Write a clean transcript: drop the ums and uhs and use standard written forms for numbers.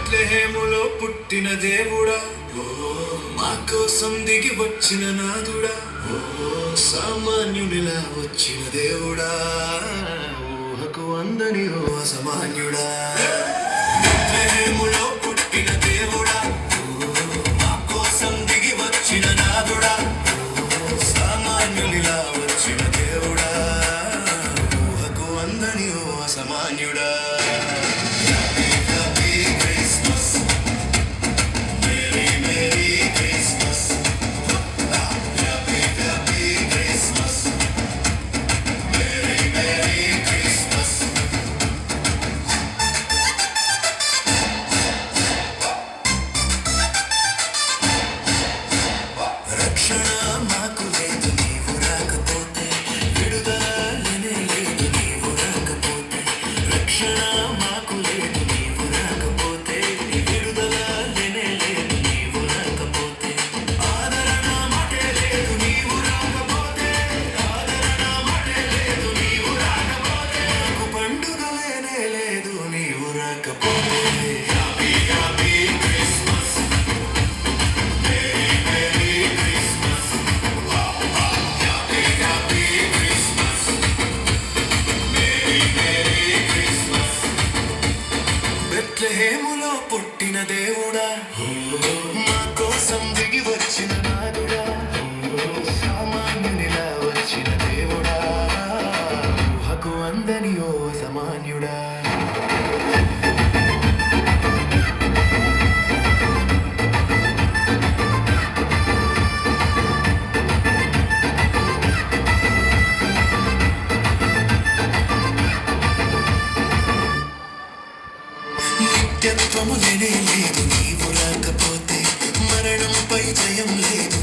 బెత్లెహేములో పుట్టిన దేవుడా, మా కోసం దిగి వచ్చిన నాదుడా, సామాన్యుడిలా వచ్చిన దేవుడా, ఊహకు అందని ఓ అసామాన్యుడా. బెత్లెహేములో పుట్టిన దేవుడా, మా కోసం దిగి వచ్చిన నాదుడా, సామాన్యుడిలా వచ్చిన దేవుడా, ఊహకు అందని ఓ అసామాన్యుడా. రక్షణ మాకు లేదు నీవు రాకపోతే, విడుదల లేనే లేదు నీవు రాకపోతే. రక్షణ మాకు లేదు నీవు రాకపోతే, విడుదల లేనే లేదు నీవు రాకపోతే. ఆదరణ మాటే లేదు నీవు రాకపోతే, ఆదరణ మాటే లేదు నీవు రాకపోతే. నాకు పండుగ లేనే లేదు నీవు రాకపోతే. హ్యాపీ హ్యాపీ క్రిస్మస్, బెత్లెహేములో పుట్టిన దేవుడా, మా కోసం దిగి వచ్చిన నాదుడా, సామాన్యునిలా వచ్చిన దేవుడా, ఊహకు అందని ఓ అసామాన్యుడా. నిత్యత్వము లేనే లేదు నీవు రాకపోతే, మరణంపై జయం లేదు